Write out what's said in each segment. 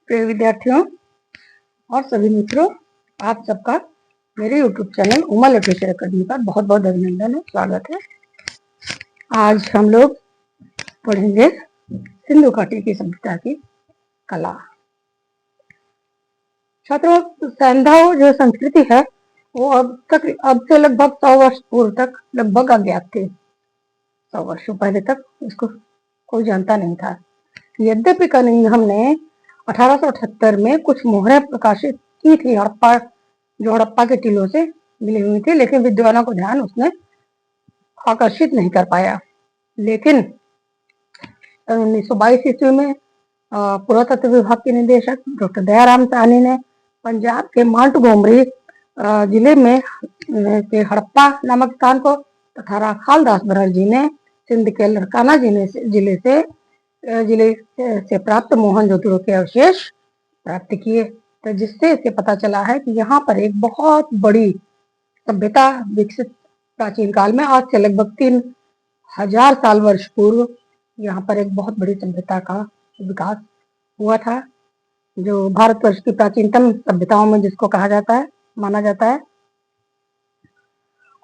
प्रिय विद्यार्थियों और सभी मित्रों, आप सबका मेरे YouTube channel Uma literature academy पर बहुत बहुत अभिनंदन है, स्वागत है। आज हम लोग पढ़ेंगे सिंधु घाटी की सभ्यता की कला। छात्रों, सैंधव जो संस्कृति है वो अब से लगभग 100 वर्ष पूर्व तक लगभग अज्ञात थी। 100 वर्षों पहले तक इसको कोई जानता नहीं था। यद्यपि कनिंघम ने 1878 में कुछ मोहरें प्रकाशित की थी हड़प्पा के टीलों से मिली हुई थी, लेकिन विद्वानों को ध्यान उसने आकर्षित नहीं कर पाया। लेकिन 1922 ईस्वी में पुरातत्व विभाग के निदेशक डॉक्टर दयाराम साहनी ने पंजाब के मांटगोमरी जिले में के हड़प्पा नामक स्थान को तथा राखाल दास बनर्जी ने सिंध के लड़काना जिले से प्राप्त मोहनजोदड़ो के अवशेष प्राप्त किए, तो जिससे इसे पता चला है कि यहाँ पर एक बहुत बड़ी सभ्यता विकसित प्राचीन काल में, आज से लगभग 3000 साल वर्ष पूर्व यहाँ पर एक बहुत बड़ी सभ्यता का विकास हुआ था, जो भारतवर्ष की प्राचीनतम सभ्यताओं में जिसको कहा जाता है, माना जाता है।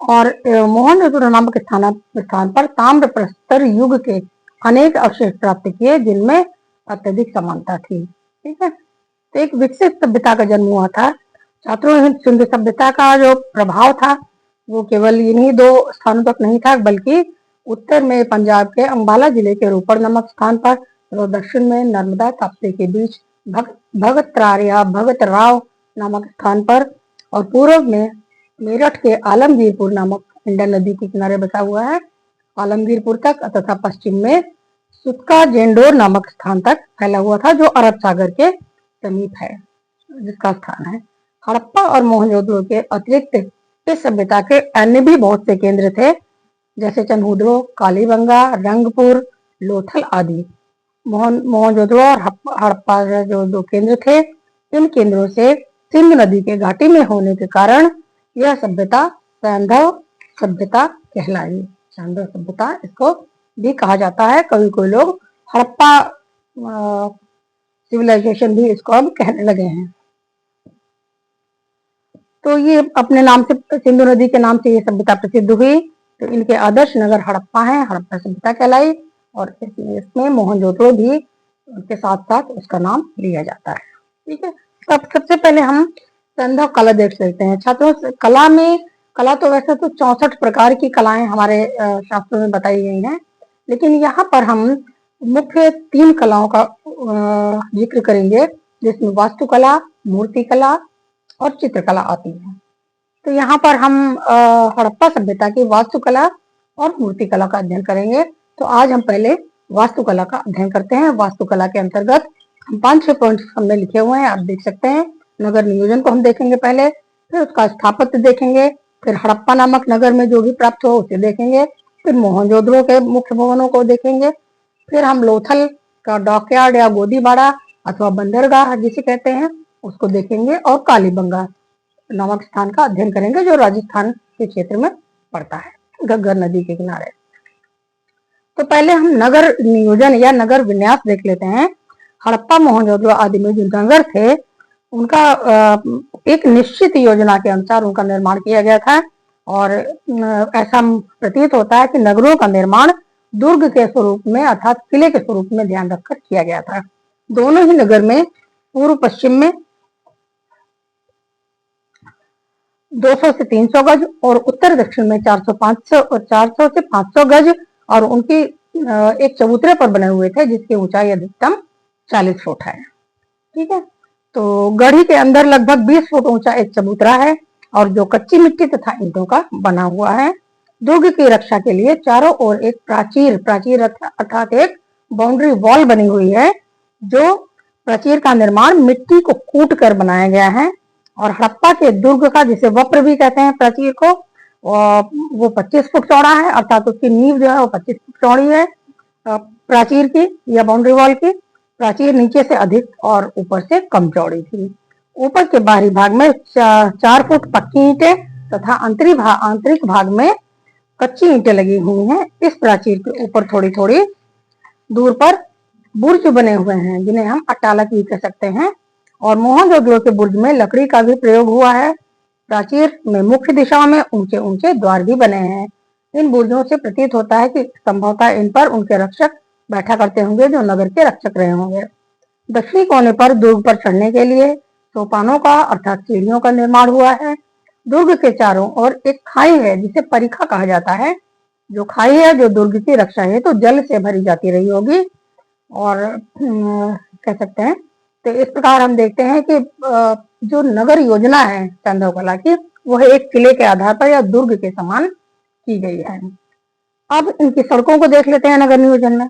और मोहनजोदड़ो नामक स्थान पर ताम्र प्रस्तर युग के अनेक अवशेष प्राप्त किए, जिनमें अत्यधिक समानता थी। ठीक है, तो एक विकसित सभ्यता का जन्म हुआ था। छात्रों, सिंधु सभ्यता का जो प्रभाव था वो केवल इन्हीं 2 स्थानों तक नहीं था, बल्कि उत्तर में पंजाब के अंबाला जिले के रोपड़ नामक स्थान पर और दक्षिण में नर्मदा ताप्ती के बीच भगतरार या भगतराव नामक स्थान पर और पूर्व में मेरठ के आलमगीरपुर नामक इंडन नदी के किनारे बसा हुआ है, आलमगीरपुर तक, तथा पश्चिम में सुतका जेंडोर नामक स्थान तक फैला हुआ था, जो अरब सागर के समीप है, जिसका स्थान है। हड़प्पा और मोहनजोदड़ो के अतिरिक्त इस सभ्यता के अन्य भी बहुत से केंद्र थे, जैसे चन्हुद्रो, कालीबंगा, रंगपुर, लोथल आदि। मोहनजोदड़ो और हड़प्पा जो 2 केंद्र थे, इन केंद्रों से सिंध नदी के घाटी में होने के कारण यह सभ्यता सैंधव सभ्यता कहलाई। सैंधव सभ्यता इसको भी कहा जाता है। कभी कोई लोग हड़प्पा सिविलाइजेशन भी इसको अब कहने लगे हैं। तो ये अपने नाम से, सिंधु नदी के नाम से ये सभ्यता प्रसिद्ध हुई, तो इनके आदर्श नगर हड़प्पा है, हड़प्पा सभ्यता कहलाई। और इसमें मोहनजोदड़ो भी उनके साथ साथ उसका नाम लिया जाता है। ठीक है, अब सबसे पहले हम सैंधव कला देख लेते हैं। छात्रों, कला तो वैसे तो 64 प्रकार की कलाएं हमारे शास्त्रों में बताई गई हैं, लेकिन यहाँ पर हम मुख्य 3 कलाओं का जिक्र करेंगे, जिसमें वास्तुकला, मूर्तिकला और चित्रकला आती है। तो यहाँ पर हम हड़प्पा सभ्यता की वास्तुकला और मूर्तिकला का अध्ययन करेंगे। तो आज हम पहले वास्तुकला का अध्ययन करते हैं। वास्तुकला के अंतर्गत हम 5-6 पॉइंट्स हमने लिखे हुए हैं, आप देख सकते हैं। नगर नियोजन को हम देखेंगे पहले, फिर उसका स्थापत्य देखेंगे, फिर हड़प्पा नामक नगर में जो भी प्राप्त हो उसे देखेंगे, फिर मोहनजोदड़ो के मुख्य भवनों को देखेंगे, फिर हम लोथल का डॉकयार्ड या गोदीबाड़ा अथवा बंदरगाह जिसे कहते हैं उसको देखेंगे, और कालीबंगा नामक स्थान का अध्ययन करेंगे, जो राजस्थान के क्षेत्र में पड़ता है, घग्गर नदी के किनारे। तो पहले हम नगर नियोजन या नगर विन्यास देख लेते हैं। हड़प्पा, मोहनजोदड़ो आदि में जो नगर थे, उनका एक निश्चित योजना के अनुसार उनका निर्माण किया गया था, और ऐसा प्रतीत होता है कि नगरों का निर्माण दुर्ग के स्वरूप में अर्थात किले के स्वरूप में ध्यान रखकर किया गया था। दोनों ही नगर में पूर्व पश्चिम में 200 से 300 गज और उत्तर दक्षिण में 400 से 500 गज, और उनकी एक चबूतरे पर बने हुए थे, जिसकी ऊंचाई अधिकतम 40 फुट है। ठीक है, तो गढ़ी के अंदर लगभग 20 फुट ऊंचा एक चबूतरा है, और जो कच्ची मिट्टी तथा ईंटों का बना हुआ है। दुर्ग की रक्षा के लिए चारों ओर एक प्राचीर अर्थात एक बाउंड्री वॉल बनी हुई है, जो प्राचीर का निर्माण मिट्टी को कूट कर बनाया गया है। और हड़प्पा के दुर्ग का, जिसे वप्र भी कहते हैं प्राचीर को, वो 25 फुट चौड़ा है, अर्थात उसकी नींव जो है वो 25 फुट चौड़ी है प्राचीर की या बाउंड्री वॉल की। प्राचीर नीचे से अधिक और ऊपर से कम चौड़ी थी। ऊपर के बाहरी भाग में 4 फुट पक्की ईंटें तथा आंतरिक भाग में कच्ची ईंटें लगी हुई हैं। इस प्राचीर के ऊपर थोड़ी थोड़ी दूर पर बुर्ज बने हुए हैं जिन्हें हम अट्टालक भी कह सकते हैं। और मोहनजोदड़ो के बुर्ज में लकड़ी का भी प्रयोग हुआ है। प्राचीर में मुख्य दिशाओं में ऊंचे ऊंचे द्वार भी बने हैं। इन बुर्जों से प्रतीत होता है कि संभवतः इन पर उनके रक्षक बैठा करते होंगे जो नगर के रक्षक रहे होंगे। दक्षिणी कोने पर दुर्ग पर चढ़ने के लिए सोपानों का अर्थात सीढ़ियों का निर्माण हुआ है। दुर्ग के चारों ओर एक खाई है जिसे परिखा कहा जाता है। जो खाई है जो दुर्ग की रक्षा है तो जल से भरी जाती रही होगी। और कह सकते हैं तो इस प्रकार हम देखते हैं कि जो नगर योजना है चांदवकला की वह एक किले के आधार पर या दुर्ग के समान की गई है। अब इनकी सड़कों को देख लेते हैं नगर नियोजन में।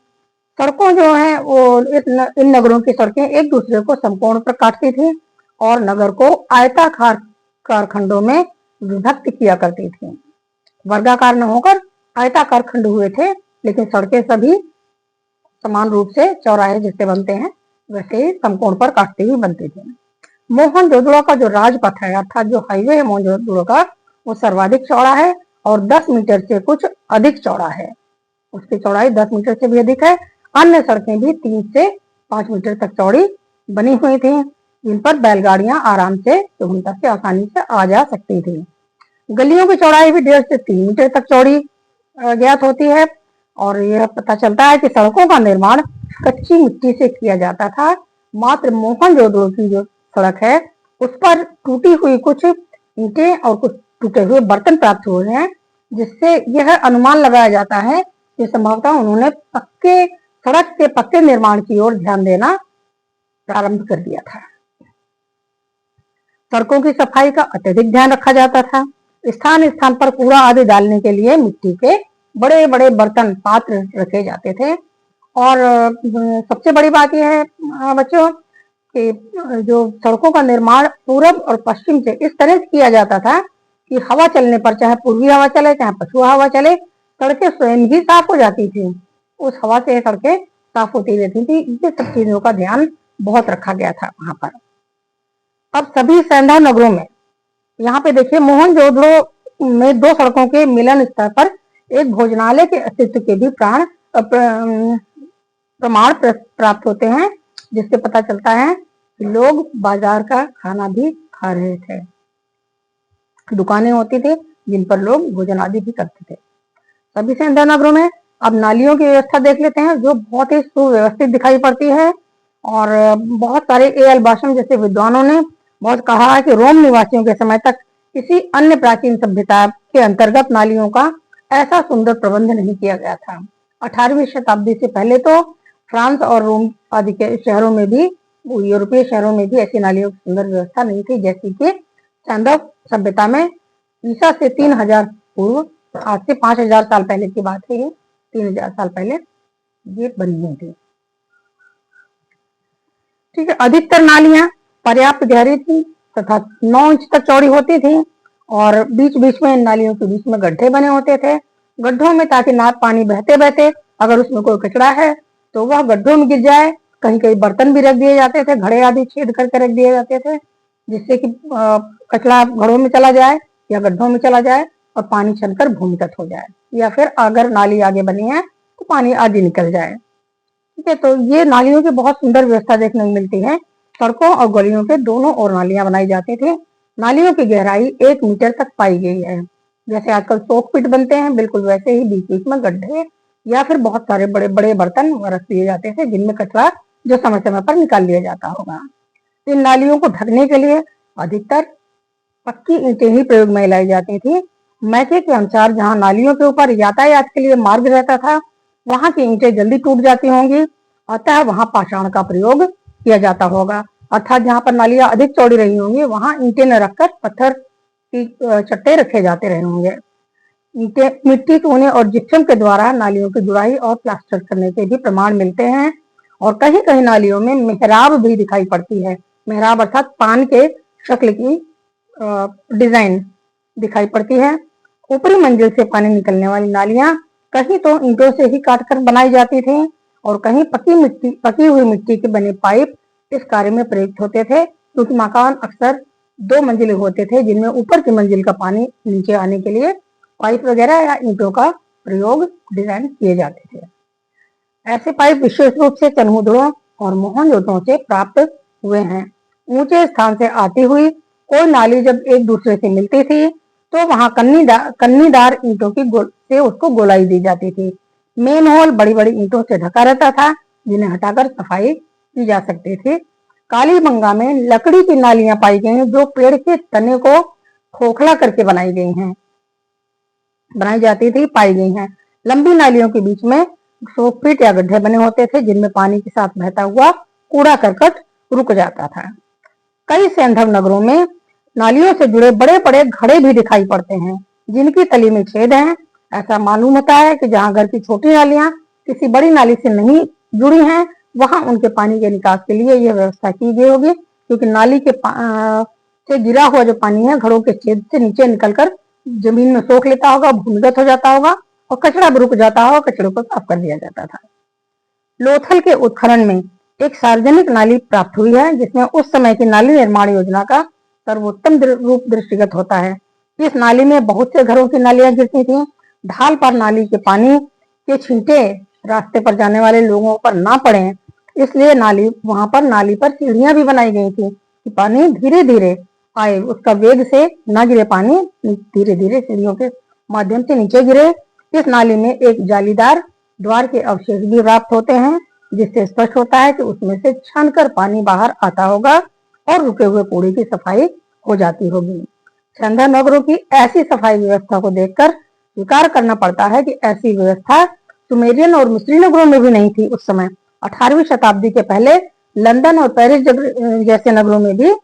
सड़कों जो है वो इन नगरों की सड़कें एक दूसरे को समकोण पर काटती थी और नगर को आयताकार खंडों में विभक्त किया करती थी। वर्गाकार न होकर आयताकार खंड हुए थे, लेकिन सड़कें सभी समान रूप से चौराहे जिससे बनते हैं वैसे ही समकोण पर काटती हुई बनती थी। मोहनजोदड़ो का जो राजपथ है अर्थात जो हाईवे है मोहनजोदड़ो का वो सर्वाधिक चौड़ा है और 10 मीटर से कुछ अधिक चौड़ा है। उसकी चौड़ाई 10 मीटर से भी अधिक है। अन्य सड़कें भी 3 से 5 मीटर तक चौड़ी बनी हुई थी जिन पर बैलगाड़ियां आराम से सुगमता से आसानी से आ जा सकती थी। गलियों की चौड़ाई भी 1.5 से 3 मीटर तक चौड़ी ज्ञात होती है। और यह पता चलता है कि सड़कों का निर्माण कच्ची मिट्टी से किया जाता था। मात्र मोहनजोदड़ो की जो सड़क है उस पर टूटी हुई कुछ ईंटें और कुछ टूटे हुए बर्तन प्राप्त हुए हैं, जिससे यह अनुमान लगाया जाता है कि संभवतः उन्होंने सड़क के पक्के निर्माण की ओर ध्यान देना प्रारंभ कर दिया था। सड़कों की सफाई का अत्यधिक ध्यान रखा जाता था। स्थान स्थान पर कूड़ा आदि डालने के लिए मिट्टी के बड़े बड़े बर्तन पात्र रखे जाते थे। और सबसे बड़ी बात यह है बच्चों कि जो सड़कों का निर्माण पूरब और पश्चिम से इस तरह से किया जाता था कि हवा चलने पर चाहे पूर्वी हवा चले चाहे पछुआ हवा चले सड़कें स्वयं ही साफ हो जाती थी। उस हवा से सड़कें साफ होती रहती थी। ये सब चीजों का ध्यान बहुत रखा गया था वहां पर। अब सभी सैंधा नगरों में यहाँ पे देखिए मोहनजोदड़ो में 2 सड़कों के मिलन स्तर पर एक भोजनालय के अस्तित्व के भी प्रमाण प्राप्त होते हैं, जिससे पता चलता है कि लोग बाजार का खाना भी खा रहे थे। दुकानें होती थी जिन पर लोग भोजन आदि भी करते थे सभी सैंधा नगरों में। अब नालियों की व्यवस्था देख लेते हैं जो बहुत ही सुव्यवस्थित दिखाई पड़ती है। और बहुत सारे A.L. बाशम जैसे विद्वानों ने बहुत कहा है कि रोम निवासियों के समय तक किसी अन्य प्राचीन सभ्यता के अंतर्गत नालियों का ऐसा सुंदर प्रबंध नहीं किया गया था। 18वीं शताब्दी से पहले तो फ्रांस और रोम आदि के शहरों में भी यूरोपीय शहरों में भी ऐसी नालियों की सुंदर व्यवस्था नहीं थी जैसी कि चांदव सभ्यता में ईसा से 3000 पूर्व, आज से 5000 साल पहले की बात है, ये 3000 साल पहले ये बनी हुई थी। ठीक है, अधिकतर नालियां पर्याप्त गहरी थी तथा 9 इंच तक चौड़ी होती थी और बीच बीच में नालियों के बीच में गड्ढे बने होते थे। गड्ढों में ताकि ना पानी बहते बहते अगर उसमें कोई कचरा है तो वह गड्ढों में गिर जाए। कहीं कहीं बर्तन भी रख दिए जाते थे, घड़े आदि छेद करके रख दिए जाते थे जिससे कि कचरा घड़ों में चला जाए या गड्ढों में चला जाए और पानी छनकर भूमिगत हो जाए, या फिर अगर नाली आगे बनी है तो पानी आगे निकल जाए। ठीक है, तो ये नालियों की बहुत सुंदर व्यवस्था देखने को मिलती है। सड़कों और गलियों के दोनों ओर नालियां बनाई जाती थी। नालियों की गहराई 1 मीटर तक पाई गई है। जैसे आजकल सोक पिट बनते हैं बिल्कुल वैसे ही बीच बीच में गड्ढे या फिर बहुत सारे बड़े बड़े बर्तन रख दिए जाते थे जिनमें कचरा जो समय समय पर निकाल लिया जाता होगा। इन नालियों को ढकने के लिए अधिकतर पक्की ईंटें ही प्रयोग में लाई जाती थी। मैके के अनुसार जहाँ नालियों के ऊपर यातायात के लिए मार्ग रहता था वहां की ईंटें जल्दी टूट जाती होंगी, अतः वहां पाषाण का प्रयोग किया जाता होगा। अर्थात जहाँ पर नालियां अधिक चौड़ी रही होंगी वहां ईंटें न रखकर पत्थर की चट्टे रखे जाते रहे होंगे। ईंटें मिट्टी चूने और जिप्सम के द्वारा नालियों की जुड़ाई और प्लास्टर करने के भी प्रमाण मिलते हैं। और कहीं कहीं नालियों में मेहराब भी दिखाई पड़ती है। मेहराब अर्थात पान के शक्ल की डिजाइन दिखाई पड़ती है। ऊपरी मंजिल से पानी निकलने वाली नालियां कहीं तो ईंटों से ही काटकर बनाई जाती थी और कहीं पकी हुई मिट्टी के बने पाइप इस कार्य में प्रयुक्त होते थे, क्योंकि मकान अक्सर 2 मंजिले होते थे जिनमें ऊपर की मंजिल का पानी नीचे आने के लिए पाइप वगैरह या ईंटों का प्रयोग डिजाइन किए जाते थे। ऐसे पाइप विशेष रूप से चनमुद्रों और मोहनजोदड़ो से प्राप्त हुए हैं। ऊंचे स्थान से आती हुई कोई नाली जब एक दूसरे से मिलती थी तो वहां कन्नीदार ईंटों की से उसको गोलाई दी जाती थी। मेन होल बड़ी बड़ी ईंटों से ढका रहता था जिन्हें हटाकर सफाई की जा सकती थी। कालीबंगा में लकड़ी की नालियां पाई गई हैं जो पेड़ के तने को खोखला करके बनाई जाती थी पाई गई हैं। लंबी नालियों के बीच में सोकपीट या गड्ढे बने होते थे जिनमें पानी के साथ बहता हुआ कूड़ा करकट रुक जाता था। कई सैंधव नगरों में नालियों से जुड़े बड़े बड़े घड़े भी दिखाई पड़ते हैं जिनकी तली में छेद हैं। ऐसा मालूम होता है कि जहां घर की छोटी नालियां किसी बड़ी नाली से नहीं जुड़ी हैं वहां उनके पानी के निकास के लिए यह व्यवस्था की गई होगी, क्योंकि नाली के से गिरा हुआ जो पानी है घड़ों के छेद से नीचे निकलकर जमीन में सोख लेता होगा, भूमिगत हो जाता होगा और कचरा भी रुक जाता होगा, कचड़े को साफ कर दिया जाता था। लोथल के उत्खनन में एक सार्वजनिक नाली प्राप्त हुई है जिसमें उस समय की नाली निर्माण योजना का सर्वोत्तम रूप दृष्टिगत होता है। इस नाली में बहुत से घरों की नालियां गिरती थीं। ढाल पर नाली के पानी के छींटे रास्ते पर जाने वाले लोगों पर ना पड़े, इसलिए वहां पर नाली पर सीढ़ियां भी बनाई गई थी कि पानी धीरे धीरे आए, उसका वेग से न गिरे, पानी धीरे धीरे सीढ़ियों के माध्यम से नीचे गिरे। इस नाली में एक जालीदार द्वार के अवशेष भी प्राप्त होते हैं जिससे स्पष्ट होता है कि उसमें से छनकर पानी बाहर आता होगा और रुके हुए कूड़े की सफाई हो जाती होगी। सैंधव नगरों की ऐसी सफाई व्यवस्था को देखकर स्वीकार करना पड़ता है कि ऐसी व्यवस्था सुमेरियन और मिस्री नगरों में भी नहीं थी। उस समय 18वीं शताब्दी के पहले लंदन और पेरिस जैसे नगरों में भी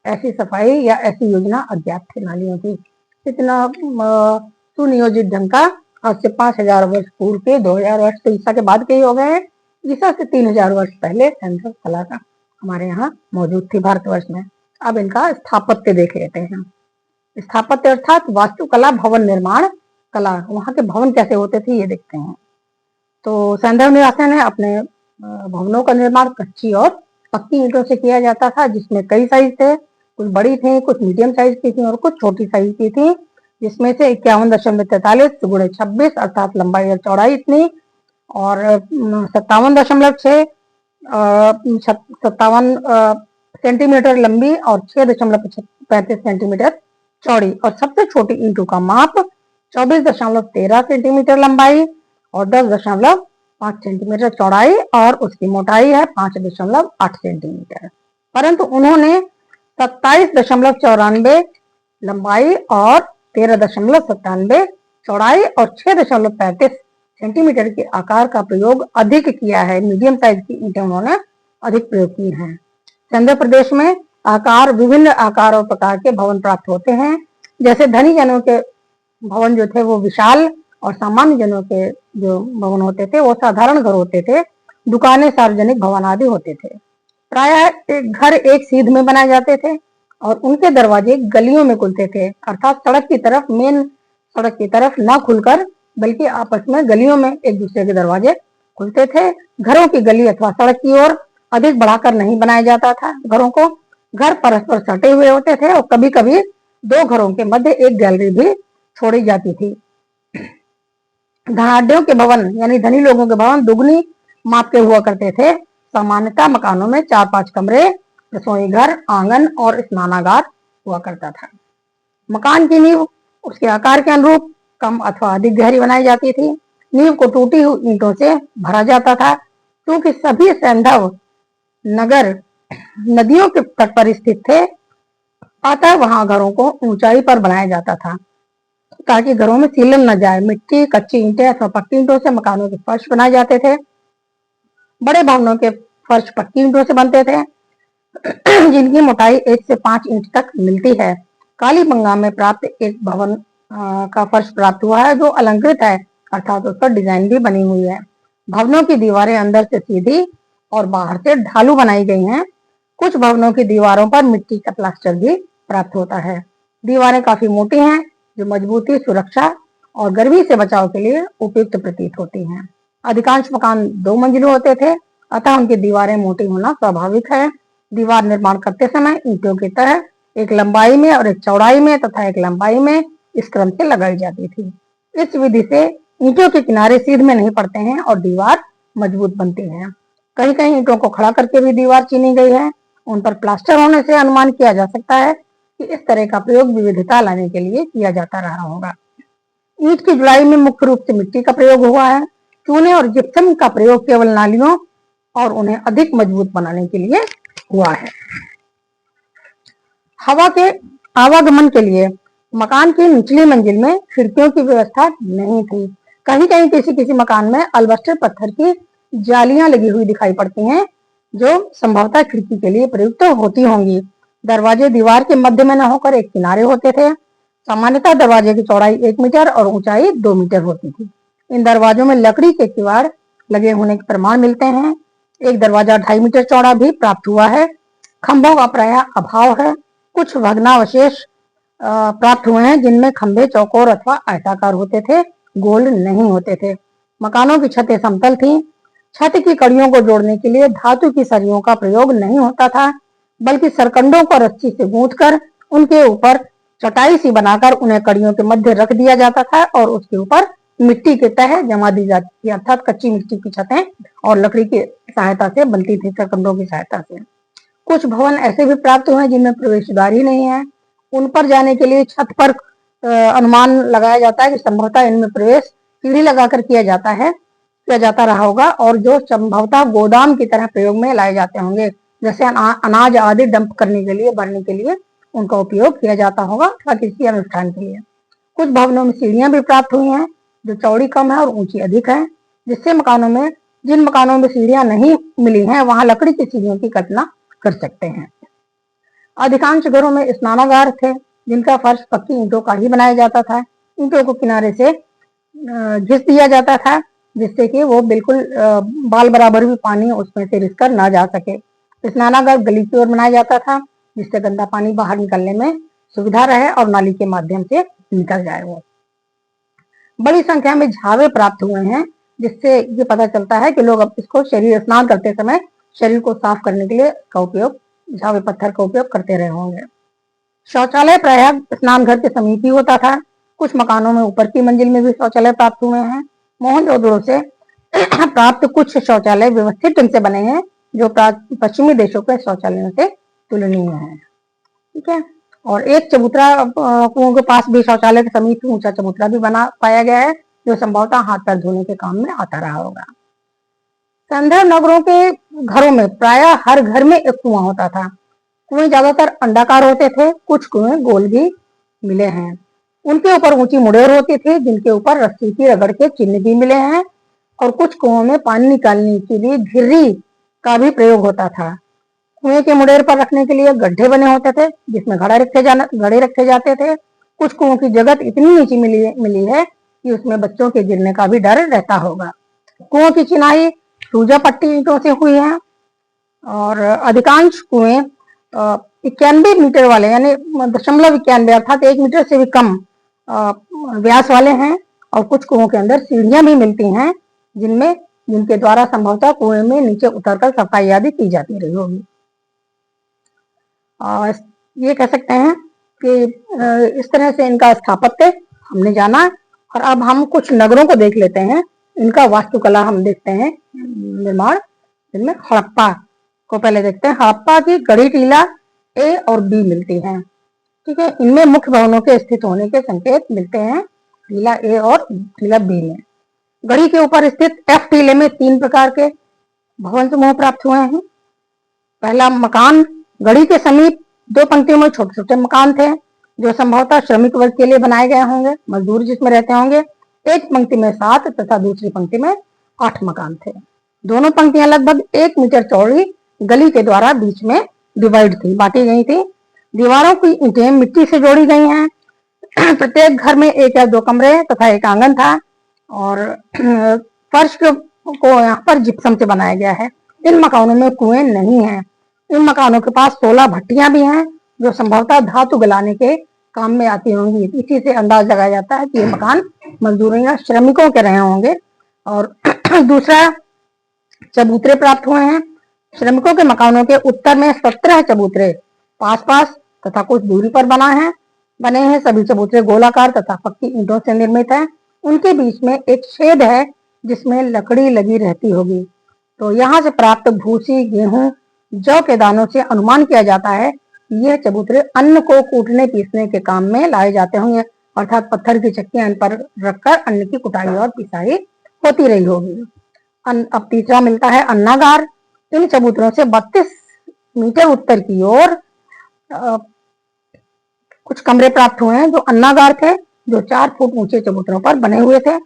ऐसी सफाई या ऐसी योजना अज्ञात थी नालियों की। इतना सुनियोजित ढंग का आज से 5000 वर्ष पूर्व के 2000 वर्ष तो ईसा के बाद के ही हो गए हैं। ईसा से 3000 वर्ष पहले सैंधव कला का हमारे यहाँ मौजूद थी भारतवर्ष में। अब इनका स्थापत्य देख लेते हैं। स्थापत्य अर्थात वास्तुकला, भवन निर्माण कला, वहां के भवन कैसे होते थे ये देखते हैं। तो सैंधव निवासियों ने अपने भवनों का निर्माण कच्ची और पक्की ईंटों से किया जाता था जिसमें कई साइज थे, कुछ बड़ी थी, कुछ मीडियम साइज की थी और कुछ छोटी साइज की थी, जिसमें से 51.43 गुणे 26 अर्थात लंबाई और चौड़ाई इतनी और 57.6 सेंटीमीटर लंबी और 6.35 सेंटीमीटर चौड़ी और सबसे छोटी ईंटों का माप 24.13 सेंटीमीटर लंबाई और 10.5 सेंटीमीटर चौड़ाई और उसकी मोटाई है 5.8 सेंटीमीटर। परंतु उन्होंने 27.94 लंबाई और 13.97 चौड़ाई और 6.35 सेंटीमीटर के आकार का प्रयोग अधिक किया है। मीडियम साइज की ईंटें उन्होंने अधिक प्रयोग की हैं। सैंधव प्रदेश में विभिन्न आकार और प्रकार के भवन प्राप्त होते हैं। जैसे धनी जनों के भवन जो थे वो विशाल और सामान्य जनों के जो भवन होते थे वो साधारण घर होते थे। दुकानें, सार्वजनिक भवन आदि होते थे। प्रायः एक घर एक सीध में बनाए जाते थे और उनके दरवाजे गलियों में खुलते थे, अर्थात सड़क की तरफ, मेन सड़क की तरफ न खुलकर बल्कि आपस में गलियों में एक दूसरे के दरवाजे खुलते थे। घरों की गली अथवा सड़क की ओर अधिक बढ़ाकर नहीं बनाया जाता था घरों को। घर परस्पर सटे हुए होते थे और कभी कभी दो घरों के मध्य एक गैलरी भी छोड़ी जाती थी। धनाढ्यों के भवन यानी धनी लोगों के भवन दुगनी माप के हुआ करते थे। सामान्यतः मकानों में 4-5 कमरे, रसोई घर, आंगन और स्नानागार हुआ करता था। मकान की नींव उसके आकार के अनुरूप कम अथवा अधिक गहरी बनाई जाती थी। नींव को टूटी हुई ईंटों से भरा जाता था। क्योंकि सभी सैंधव नगर नदियों के तट पर स्थित थे, अतः वहां घरों को ऊंचाई पर बनाया जाता था ताकि घरों में सीलन न जाए। मिट्टी, कच्ची ईंटें अथवा पक्की ईंटों से मकानों के फर्श बनाए जाते थे। बड़े भवनों के फर्श पक्की ईंटों से बनते थे जिनकी मोटाई 1 से 5 इंच तक मिलती है। कालीबंगा में प्राप्त एक भवन का फर्श प्राप्त हुआ है जो अलंकृत है, अर्थात उस पर डिजाइन भी बनी हुई है। भवनों की दीवारें अंदर से सीधी और बाहर से ढालू बनाई गई हैं। कुछ भवनों की दीवारों पर मिट्टी का प्लास्टर भी प्राप्त होता है। दीवारें काफी मोटी हैं जो मजबूती, सुरक्षा और गर्मी से बचाव के लिए उपयुक्त प्रतीत होती हैं। अधिकांश मकान 2 मंजिलों होते थे, अतः उनकी दीवारें मोटी होना स्वाभाविक है। दीवार निर्माण करते समय ईंटों की तरह एक लंबाई में और एक चौड़ाई में तथा एक लंबाई में इस क्रम से लगाई जाती थी। इस विधि से ईंटों के किनारे सीध में नहीं पड़ते हैं और दीवार मजबूत बनती हैं। कहीं कहीं ईंटों को खड़ा करके भी दीवार चीनी गई है। उन पर प्लास्टर होने से अनुमान किया जा सकता है कि इस तरह का प्रयोग विविधता लाने के लिए किया जाता रहा होगा। ईंट की जुड़ाई में मुख्य रूप से मिट्टी का प्रयोग हुआ है। चूने और जिप्सम का प्रयोग केवल नालियों और उन्हें अधिक मजबूत बनाने के लिए हुआ है। हवा के आवागमन के लिए मकान की निचली मंजिल में खिड़कियों की व्यवस्था नहीं थी। कहीं कहीं किसी किसी मकान में अल्बेस्टर पत्थर की जालियां लगी हुई दिखाई पड़ती हैं, जो संभवतः खिड़की के लिए प्रयुक्त होती होंगी। दरवाजे दीवार के मध्य में न होकर एक किनारे होते थे। सामान्यतः दरवाजे की चौड़ाई 1 मीटर और ऊंचाई 2 मीटर होती थी। इन दरवाजों में लकड़ी के किवाड़ लगे होने के प्रमाण मिलते हैं। एक दरवाजा 2.5 मीटर चौड़ा भी प्राप्त हुआ है। खंभों का प्रायः अभाव है। कुछ भग्नावशेष प्राप्त हुए हैं, जिनमें खंभे चौकोर अथवा आयताकार होते थे, गोल नहीं होते थे। मकानों की छतें समतल थीं। छत की कड़ियों को जोड़ने के लिए धातु की सरियों का प्रयोग नहीं होता था, बल्कि सरकंडों को रस्सी से गूंथकर उनके ऊपर चटाई सी बनाकर उन्हें कड़ियों के मध्य रख दिया जाता था और उसके ऊपर मिट्टी के तह जमा दी जाती थी। अर्थात कच्ची मिट्टी की छतें और लकड़ी की सहायता से बनती थी, सरकंडों की सहायता से। कुछ भवन ऐसे भी प्राप्त हुए हैं जिनमें प्रवेश द्वार ही नहीं है। उन पर जाने के लिए छत पर अनुमान लगाया जाता है कि संभवतः इनमें प्रवेश सीढ़ी लगाकर किया जाता रहा होगा, और जो संभवतः गोदाम की तरह प्रयोग में लाए जाते होंगे, जैसे अनाज आदि डंप करने के लिए, भरने के लिए उनका उपयोग किया जाता होगा अथवा किसी अनुष्ठान के लिए। कुछ भवनों में सीढ़ियां भी प्राप्त हुई हैं, जो चौड़ी कम है और ऊंची अधिक है, जिन मकानों में सीढ़ियां नहीं मिली हैं, वहां लकड़ी की सीढ़ियों की कल्पना कर सकते हैं। अधिकांश घरों में स्नानागार थे, जिनका फर्श पक्की ईंटों का ही बनाया जाता था। ईंटों को किनारे से घिस दिया जाता था, जिससे कि वो बिल्कुल बाल बराबर भी पानी उसमें से रिसकर ना जा सके। स्नानागार गली की ओर बनाया जाता था, जिससे गंदा पानी बाहर निकलने में सुविधा रहे और नाली के माध्यम से निकल जाए। वो बड़ी संख्या में झावे प्राप्त हुए हैं, जिससे ये पता चलता है कि लोग अब इसको शरीर स्नान करते समय शरीर को साफ करने के लिए का उपयोग, झावे पत्थर का उपयोग करते रहे होंगे। शौचालय प्रायः स्नान घर के समीप ही होता था। कुछ मकानों में ऊपर की मंजिल में भी शौचालय प्राप्त हुए हैं। मोहनजोदड़ो से प्राप्त कुछ शौचालय व्यवस्थित ढंग से बने हैं, जो पश्चिमी देशों के शौचालयों से तुलनीय है। ठीक है। और एक चबूतरा कुओं के पास भी शौचालय के समीप ऊंचा चबूतरा भी बना पाया गया है, जो संभवतः हाथ पैर धोने के काम में आता रहा होगा। संदर्भ नगरों के घरों में प्रायः हर घर में एक कुआं होता था। कुएं ज्यादातर अंडाकार होते थे, कुछ कुएं गोल भी मिले हैं। उनके ऊपर ऊंची मुड़ेर होती थी, जिनके ऊपर रस्सी की रगड़ के चिन्ह भी मिले हैं। और कुछ कुओं में पानी निकालने के लिए घिर्री का भी प्रयोग होता था। कुएं के मुड़ेर पर रखने के लिए गड्ढे बने होते थे, जिसमें घड़े रखे जाते थे। कुछ कुओं की जगत इतनी नीची मिली है कि उसमें बच्चों के गिरने का भी डर रहता होगा। कुओं की चिनाई सूजा पट्टी ईंटों से हुई है, और अधिकांश कुएं 91 मीटर वाले, यानी 0.91 अर्थात 1 मीटर से भी कम व्यास वाले हैं। और कुछ कुओं के अंदर सीढ़ियां भी मिलती हैं, जिनके द्वारा संभवतः कुएं में नीचे उतरकर सफाई आदि की जाती रही होगी। ये कह सकते हैं कि इस तरह से इनका स्थापत्य हमने जाना। और अब हम कुछ नगरों को देख लेते हैं, इनका वास्तुकला हम देखते हैं निर्माण। इनमें हड़प्पा को पहले देखते हैं। हड़प्पा की गढ़ी टीला ए और बी मिलती है। ठीक है। इनमें मुख्य भवनों के स्थित होने के संकेत मिलते हैं, टीला ए और टीला बी में। गढ़ी के ऊपर स्थित एफ टीले में 3 प्रकार के भवन समूह प्राप्त हुए हैं। पहला मकान, गढ़ी के समीप 2 पंक्तियों में छोटे छोटे मकान थे, जो संभवतः श्रमिक वर्ग के लिए बनाए गए होंगे, मजदूर जिसमें रहते होंगे। एक पंक्ति में 7 तथा दूसरी पंक्ति में 8 मकान थे। दोनों पंक्तियां लगभग 1 मीटर चौड़ी गली के द्वारा बीच में डिवाइड थी, बांटी गई थी। दीवारों की ईंटें मिट्टी से जोड़ी गई हैं। प्रत्येक घर में 1 या 2 कमरे तथा एक आंगन था, और फर्श को यहाँ पर जिप्सम से बनाया गया है। इन मकानों में कुएं नहीं हैं। इन मकानों के पास 16 भट्टियां भी हैं, जो संभवतः धातु गलाने के काम में आती होंगी। इसी से अंदाज लगाया जाता है कि ये मकान मजदूरों या श्रमिकों के रहे होंगे। और दूसरा, चबूतरे प्राप्त हुए हैं। श्रमिकों के मकानों के उत्तर में 17 चबूतरे पास पास तथा कुछ दूरी पर बने हैं। सभी चबूतरे गोलाकार तथा पक्की ईंटों से निर्मित हैं। उनके बीच में एक छेद है, जिसमें लकड़ी लगी रहती होगी। तो यहाँ से प्राप्त भूसी, गेहूं, जौ के दानों से अनुमान किया जाता है कि यह चबूतरे अन्न को कूटने पीसने के काम में लाए जाते होंगे, अर्थात पत्थर की चक्की अन्न पर रखकर अन्न की कुटाई और पिसाई होती रही होगी। अब तीसरा मिलता है अन्नागार। इन चबूतरों से 32 मीटर उत्तर की ओर कुछ कमरे प्राप्त हुए हैं जो अन्नागार थे, जो 4 फुट ऊंचे चबूतरों पर बने हुए थे।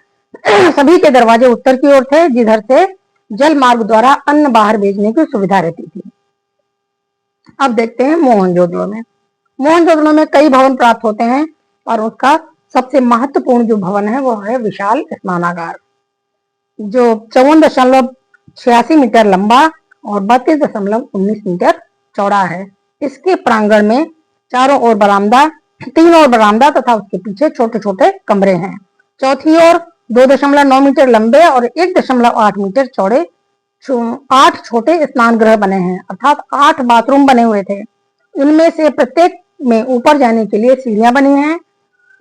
सभी के दरवाजे उत्तर की ओर थे, जिधर से जल मार्ग द्वारा अन्न बाहर भेजने की सुविधा रहती थी। अब देखते हैं मोहनजोदड़ो में। मोहनजोदड़ो में कई भवन प्राप्त होते हैं और उसका सबसे महत्वपूर्ण जो भवन है वो है विशाल स्नानागार, जो 54.86 मीटर लंबा और 32.19 मीटर चौड़ा है। इसके प्रांगण में चारों ओर बरामदा, 3 और बरामदा तथा उसके पीछे छोटे छोटे कमरे हैं। चौथी ओर 2.9 मीटर लंबे और 1.8 मीटर चौड़े 8 छोटे स्नान गृह बने हैं, अर्थात 8 बाथरूम बने हुए थे। इनमें से प्रत्येक में ऊपर जाने के लिए सीढ़ियां बनी हैं।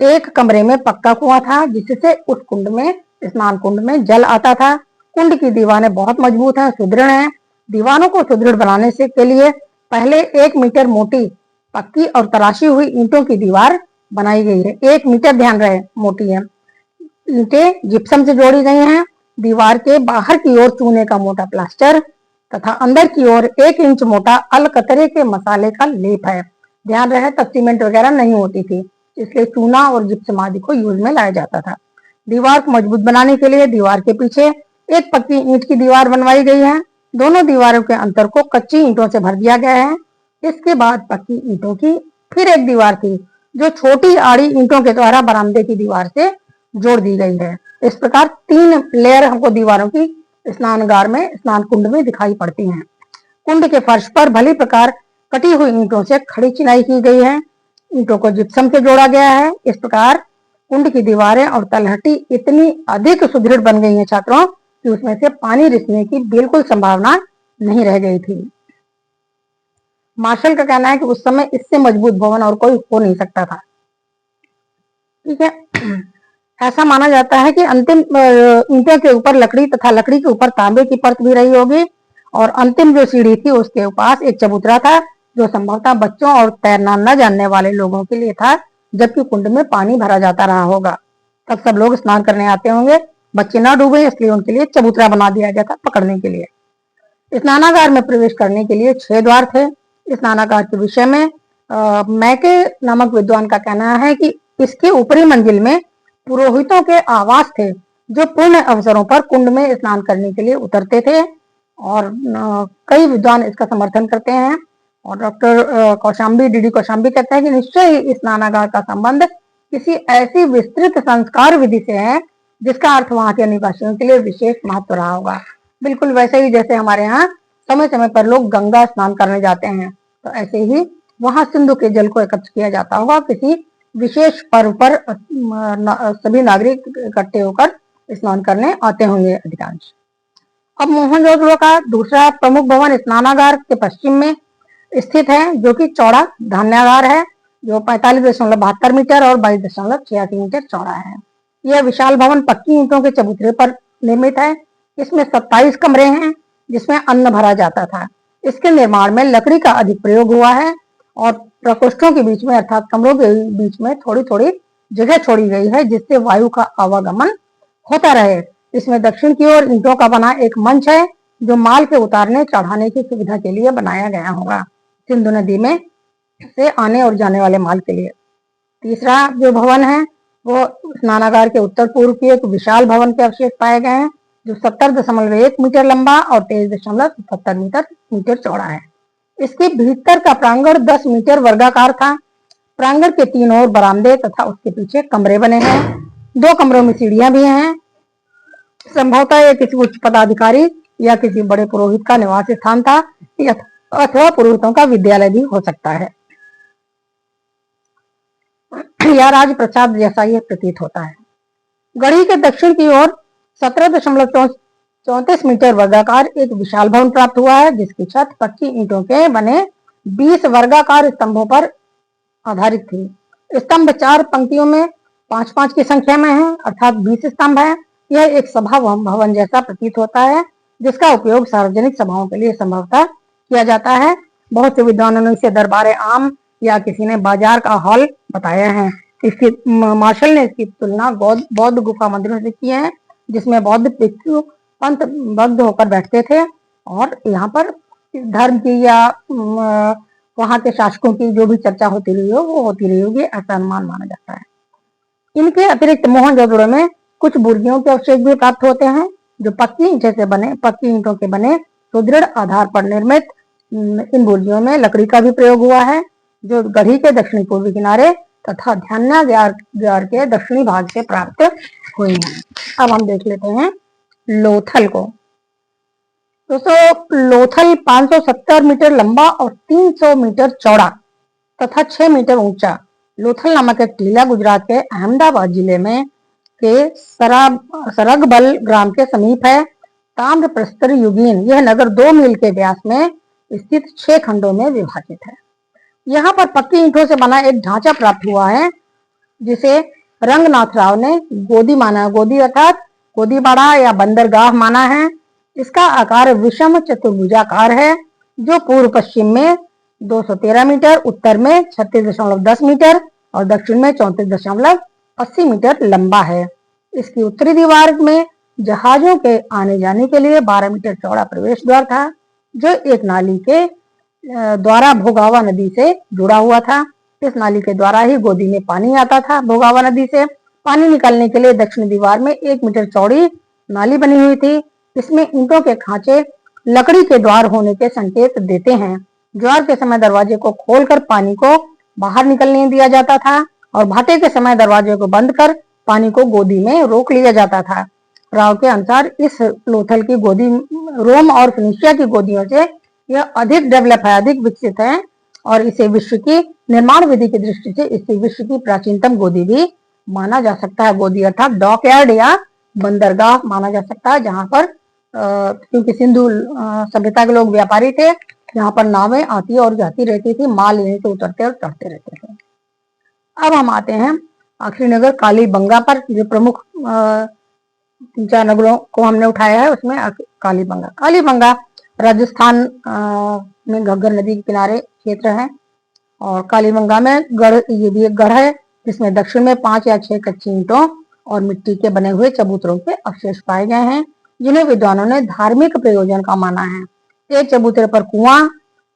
एक कमरे में पक्का कुआं था, जिससे उस कुंड में, स्नान कुंड में जल आता था। कुंड की दीवारें बहुत मजबूत हैं, सुदृढ़ हैं। दीवारों को सुदृढ़ बनाने से के लिए पहले 1 मीटर मोटी पक्की और तराशी हुई ईंटों की दीवार बनाई गई है। 1 मीटर, ध्यान रहे, मोटी है। ईंटें जिप्सम से जोड़ी गई हैं। दीवार के बाहर की ओर चूने का मोटा प्लास्टर तथा अंदर की ओर 1 इंच मोटा अलकतरे के मसाले का लेप है। ध्यान रहे, तब सीमेंट वगैरह नहीं होती थी, इसलिए चूना और जिप्सम आदि को यूज में लाया जाता था। दीवार को मजबूत बनाने के लिए दीवार के पीछे एक पक्की ईंट की दीवार बनवाई गई है। दोनों दीवारों के अंतर को कच्ची ईंटों से भर दिया गया है। इसके बाद पक्की ईंटों की फिर एक दीवार थी, जो छोटी आड़ी ईंटों के द्वारा बरामदे की दीवार से जोड़ दी गई है। इस प्रकार 3 लेयर हमको दीवारों की स्नानगार में, स्नान कुंड में दिखाई पड़ती हैं। कुंड के फर्श पर भली प्रकार कटी हुई ईंटों से खड़ी चिनाई की गई है। ईंटों को जिप्सम से जोड़ा गया है। इस प्रकार कुंड की दीवारें और तलहटी इतनी अधिक सुदृढ़ बन गई हैं छात्रों कि उसमें से पानी रिसने की बिल्कुल संभावना नहीं रह गई थी। मार्शल का कहना है कि उस समय इससे मजबूत भवन और कोई हो नहीं सकता था। ठीक है, ऐसा माना जाता है कि अंतिम ईंटों के ऊपर लकड़ी तथा लकड़ी के ऊपर तांबे की परत भी रही होगी, और अंतिम जो सीढ़ी थी उसके पास एक चबूतरा था, जो संभवतः बच्चों और तैरना न जानने वाले लोगों के लिए था। जबकि कुंड में पानी भरा जाता रहा होगा, तब सब लोग स्नान करने आते होंगे। बच्चे ना डूबे इसलिए उनके लिए चबूतरा बना दिया गया था पकड़ने के लिए। स्नानागार में प्रवेश करने के लिए 6 द्वार थे। स्नानागार के विषय में मैके नामक विद्वान का कहना है कि इसके ऊपरी मंजिल में पुरोहितों के आवास थे, जो पूर्ण अवसरों पर कुंड में स्नान करने के लिए उतरते थे। और कई विद्वान इसका समर्थन करते हैं। और डॉक्टर कौशाम्बी, डीडी कौशाम्बी कहते हैं कि निश्चय ही स्नानागार का संबंध किसी ऐसी विस्तृत संस्कार विधि से है जिसका अर्थ वहां के निवासियों के लिए विशेष महत्व रहा होगा। बिल्कुल वैसे ही जैसे हमारे यहाँ समय समय पर लोग गंगा स्नान करने जाते हैं, तो ऐसे ही वहां सिंधु के जल को एकत्र किया जाता होगा। किसी विशेष पर्व पर सभी नागरिक इकट्ठे होकर स्नान करने आते होंगे अधिकांश। अब मोहनजोदड़ो का दूसरा प्रमुख भवन स्नानागार के पश्चिम में स्थित है, जो कि चौड़ा धान्यागार है, जो 45.72 मीटर और 22.86 मीटर चौड़ा है। यह विशाल भवन पक्की ईंटों के चबूतरे पर निर्मित है। इसमें 27 कमरे हैं, जिसमें अन्न भरा जाता था। इसके निर्माण में लकड़ी का अधिक प्रयोग हुआ है और प्रकोष्ठों के बीच में, अर्थात कमरों के बीच में थोड़ी थोड़ी जगह छोड़ी गई है, जिससे वायु का आवागमन होता रहे। इसमें दक्षिण की ओर ईंटों का बना एक मंच है, जो माल के उतारने चढ़ाने की सुविधा के लिए बनाया गया होगा, सिंधु नदी में से आने और जाने वाले माल के लिए। तीसरा जो भवन है वो स्नानागार के उत्तर पूर्व की एक विशाल भवन के अवशेष पाए गए हैं, जो 70.1 मीटर लंबा और 23.77 मीटर चौड़ा है। इसके भीतर का प्रांगण 10 मीटर वर्गाकार था। प्रांगण के 3 ओर बरामदे तथा उसके पीछे कमरे बने हैं। 2 कमरों में सीढ़ियां भी हैं। संभवतः यह किसी उच्च पदाधिकारी या किसी बड़े पुरोहित का निवास स्थान था, अथवा पुरोहितों का विद्यालय भी हो सकता है, या राजप्रसाद जैसा यह प्रतीत होता है। गढ़ी के दक्षिण की ओर 17.34 मीटर वर्गाकार एक विशाल भवन प्राप्त हुआ है, जिसकी छत पक्की ईंटों के बने 20 वर्गाकार स्तंभों पर आधारित थी। स्तंभ 4 पंक्तियों में 5-5 की संख्या में है, अर्थात 20 स्तंभ है। यह एक सभा भवन जैसा प्रतीत होता है, जिसका उपयोग सार्वजनिक सभाओं के लिए संभवतः किया जाता है। बहुत से विद्वानों ने इसे दरबार आम या किसी ने बाजार का हॉल बताया है। इसकी मार्शल ने इसकी तुलना बौद्ध गुफा मंदिरों से की है, जिसमें बौद्ध भिक्षु पंथबद्ध होकर बैठते थे और यहाँ पर धर्म की या वहाँ के शासकों की जो भी चर्चा होती रही हो वो होती रही होगी, ऐसा अनुमान माना जाता है। इनके अतिरिक्त मोहनजोदड़ो में कुछ बुर्जियों के अवशेष भी प्राप्त होते हैं, जो पक्की ईंटों के बने सुदृढ़ आधार पर निर्मित। इन बुर्जियों में लकड़ी का भी प्रयोग हुआ है, जो गढ़ी के दक्षिणी पूर्वी किनारे तथा ध्यानागार के दक्षिणी भाग से प्राप्त हुई हैं। अब हम देख लेते हैं लोथल को। दोस्तों, लोथल 570 मीटर लंबा और 300 मीटर चौड़ा तथा 6 मीटर ऊंचा लोथल नामक एक टीला गुजरात के अहमदाबाद जिले में के सरगबल ग्राम के समीप है। ताम्र प्रस्तर युगीन यह नगर 2 मील के व्यास में स्थित 6 खंडों में विभाजित है। यहाँ पर पक्की ईंटों से बना एक ढांचा प्राप्त हुआ है, जिसे रंगनाथ राव ने गोदी माना। गोदी अर्थात गोदीबाड़ा या बंदरगाह माना है। इसका आकार विषम चतुर्भुजाकार है, जो पूर्व पश्चिम में 213 मीटर, उत्तर में 36.10 मीटर और दक्षिण में 34.80 मीटर लंबा है। इसकी उत्तरी दीवार में जहाजों के आने जाने के लिए 12 मीटर चौड़ा प्रवेश द्वार था, जो एक नाली के द्वारा भोगावा नदी से जुड़ा हुआ था। इस नाली के द्वारा ही गोदी में पानी आता था। भोगावा नदी से पानी निकालने के लिए दक्षिणी दीवार में 1 मीटर चौड़ी नाली बनी हुई थी। इसमें ईंटों के खांचे लकड़ी के द्वार होने के संकेत देते हैं। ज्वार के समय दरवाजे को खोलकर पानी को बाहर निकलने दिया जाता था और भाटे के समय दरवाजे को बंद कर पानी को गोदी में रोक लिया जाता था। राव के अनुसार इस लोथल की गोदी रोम और फिनिशिया की गोदियों से यह अधिक डेवलप है, अधिक विकसित है और इसे विश्व की निर्माण विधि की दृष्टि से इसे विश्व की प्राचीनतम गोदी भी माना जा सकता है। गोदी अर्थात डॉकयार्ड या बंदरगाह माना जा सकता है, जहां पर क्योंकि सिंधु सभ्यता के लोग व्यापारी थे, यहाँ पर नावें आती और जाती रहती थी, माल यहीं से उतरते और चढ़ते रहते थे। अब हम आते हैं आखिरी नगर कालीबंगा पर, जो प्रमुख 3-4 नगरों को हमने उठाया है, उसमें कालीबंगा। कालीबंगा राजस्थान में घग्गर नदी के किनारे क्षेत्र है और कालीबंगा में ये भी एक गढ़ है, जिसमें दक्षिण में 5 या 6 कच्ची ईंटों और मिट्टी के बने हुए चबूतरों के अवशेष पाए गए हैं, जिन्हें विद्वानों ने धार्मिक प्रयोजन का माना है। एक चबूतरे पर कुआं,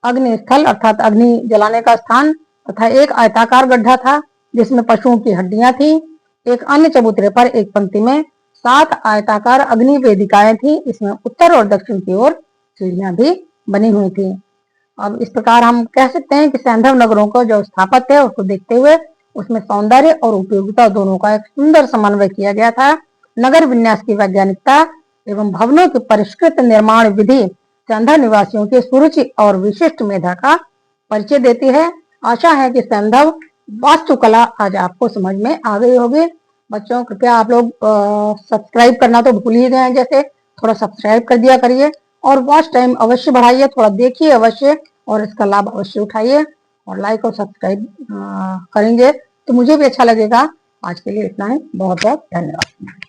अग्नि स्थल अर्थात अग्नि जलाने का स्थान तथा एक आयताकार गड्ढा था, जिसमें पशुओं की हड्डियां थी। एक अन्य चबूतरे पर एक पंक्ति में 7 आयताकार अग्नि वेदिकाएं थी। इसमें उत्तर और दक्षिण की ओर सीढ़ियां भी बनी हुई थी। अब इस प्रकार हम कह सकते हैं कि सैंधव नगरों को जो स्थापत्य है उसको देखते हुए उसमें सौंदर्य और उपयोगिता दोनों का एक सुंदर समन्वय किया गया था। नगर विन्यास की वैज्ञानिकता एवं भवनों की परिष्कृत निर्माण विधि सैंधव निवासियों की सुरुचि और विशिष्ट मेधा का परिचय देती है। आशा है कि सैंधव वास्तुकला आज आपको समझ में आ गई होगी। बच्चों, कृपया आप लोग सब्सक्राइब करना तो भूल ही गए, जैसे थोड़ा सब्सक्राइब कर दिया करिए और वॉच टाइम अवश्य बढ़ाइए, थोड़ा देखिए अवश्य और इसका लाभ अवश्य उठाइए और लाइक और सब्सक्राइब करेंगे तो मुझे भी अच्छा लगेगा। आज के लिए इतना ही, बहुत बहुत धन्यवाद।